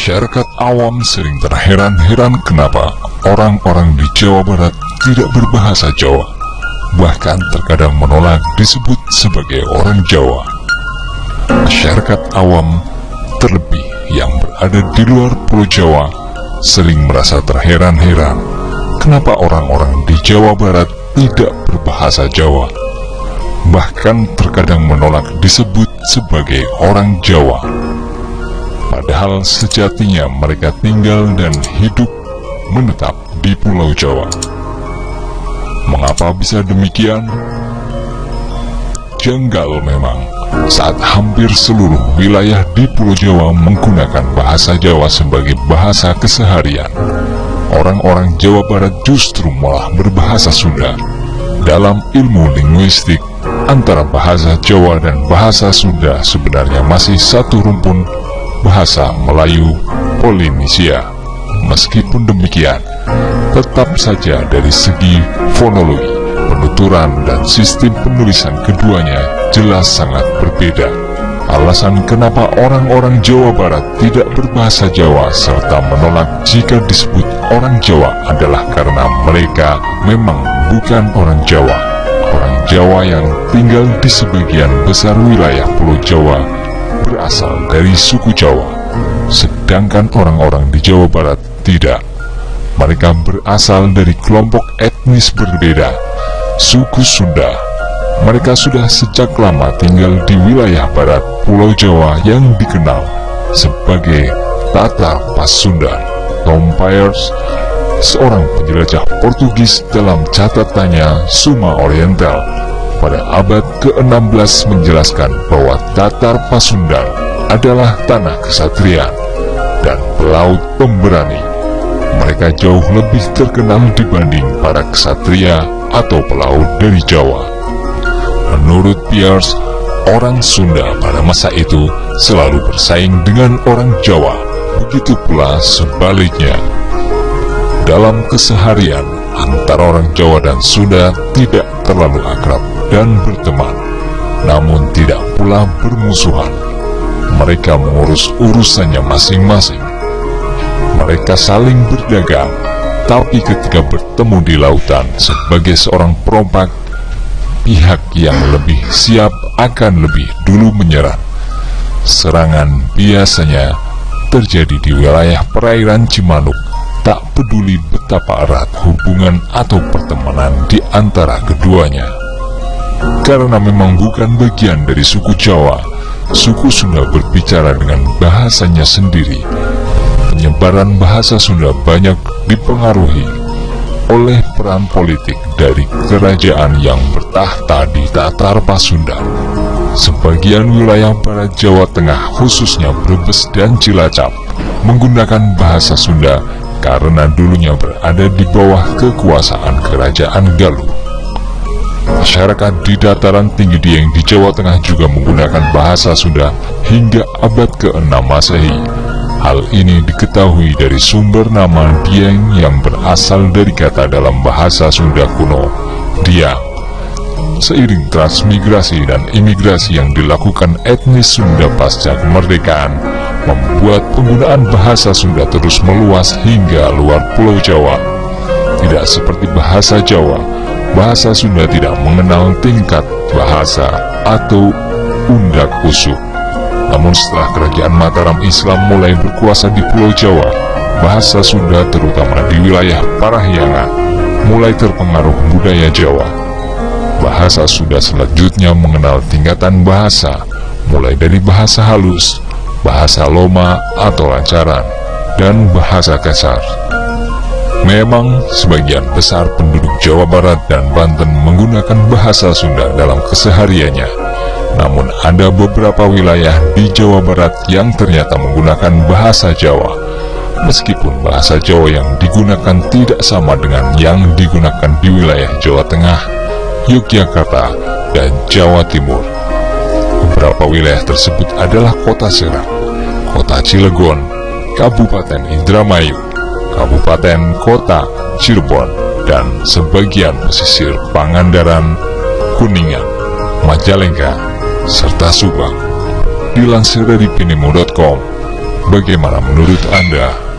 Masyarakat awam sering terheran-heran kenapa orang-orang di Jawa Barat tidak berbahasa Jawa, bahkan terkadang menolak disebut sebagai orang Jawa. Masyarakat awam, terlebih yang berada di luar Pulau Jawa, sering merasa terheran-heran kenapa orang-orang di Jawa Barat tidak berbahasa Jawa, bahkan terkadang menolak disebut sebagai orang Jawa. Padahal sejatinya mereka tinggal dan hidup menetap di Pulau Jawa. Mengapa bisa demikian? Janggal memang saat hampir seluruh wilayah di Pulau Jawa menggunakan bahasa Jawa sebagai bahasa keseharian. Orang-orang Jawa Barat justru malah berbahasa Sunda. Dalam ilmu linguistik, antara bahasa Jawa dan bahasa Sunda sebenarnya masih satu rumpun bahasa Melayu Polinesia. Meskipun demikian, tetap saja dari segi fonologi, penuturan, dan sistem penulisan keduanya jelas sangat berbeda. Alasan kenapa orang-orang Jawa Barat tidak berbahasa Jawa serta menolak jika disebut orang Jawa adalah karena mereka memang bukan orang Jawa. Orang Jawa yang tinggal di sebagian besar wilayah Pulau Jawa berasal dari suku Jawa, sedangkan orang-orang di Jawa Barat tidak. Mereka berasal dari kelompok etnis berbeda, suku Sunda. Mereka sudah sejak lama tinggal di wilayah barat Pulau Jawa yang dikenal sebagai Tatar Pasundan. Tom Peirce, seorang penjelajah Portugis, dalam catatannya Summa Oriental pada abad ke-16 menjelaskan bahwa Tatar Pasundan adalah tanah kesatrian dan pelaut pemberani. Mereka jauh lebih terkenal dibanding para ksatria atau pelaut dari Jawa. Menurut Peirce, orang Sunda pada masa itu selalu bersaing dengan orang Jawa, begitu pula sebaliknya. Dalam keseharian, antara orang Jawa dan Sunda tidak terlalu akrab dan berteman, namun tidak pula bermusuhan. Mereka mengurus urusannya masing-masing. Mereka saling berdagang, tapi ketika bertemu di lautan sebagai seorang perompak, pihak yang lebih siap akan lebih dulu menyerang. Serangan biasanya terjadi di wilayah perairan Cimanuk, tak peduli betapa erat hubungan atau pertemanan di antara keduanya. Karena memang bukan bagian dari suku Jawa, suku Sunda berbicara dengan bahasanya sendiri. Penyebaran bahasa Sunda banyak dipengaruhi oleh peran politik dari kerajaan yang bertahta di Tatar Pasundan. Sebagian wilayah barat Jawa Tengah, khususnya Brebes dan Cilacap, menggunakan bahasa Sunda karena dulunya berada di bawah kekuasaan kerajaan Galuh. Masyarakat di dataran tinggi Dieng di Jawa Tengah juga menggunakan bahasa Sunda hingga abad ke-6 Masehi. Hal ini diketahui dari sumber nama Dieng yang berasal dari kata dalam bahasa Sunda kuno, Diang. Seiring transmigrasi dan imigrasi yang dilakukan etnis Sunda pasca kemerdekaan, membuat penggunaan bahasa Sunda terus meluas hingga luar Pulau Jawa. Tidak seperti bahasa Jawa, bahasa Sunda tidak mengenal tingkat bahasa atau undak usuk. Namun setelah kerajaan Mataram Islam mulai berkuasa di Pulau Jawa, bahasa Sunda terutama di wilayah Parahyangan mulai terpengaruh budaya Jawa. Bahasa Sunda selanjutnya mengenal tingkatan bahasa, mulai dari bahasa halus, bahasa loma atau lancaran, dan bahasa kasar. Memang sebagian besar penduduk Jawa Barat dan Banten menggunakan bahasa Sunda dalam kesehariannya. Namun ada beberapa wilayah di Jawa Barat yang ternyata menggunakan bahasa Jawa, meskipun bahasa Jawa yang digunakan tidak sama dengan yang digunakan di wilayah Jawa Tengah, Yogyakarta, dan Jawa Timur. Beberapa wilayah tersebut adalah Kota Serang, Kota Cilegon, Kabupaten Indramayu, Kabupaten Kota Cirebon, dan sebagian pesisir Pangandaran, Kuningan, Majalengka, serta Subang. Dilansir dari pinimo.com, Bagaimana menurut Anda?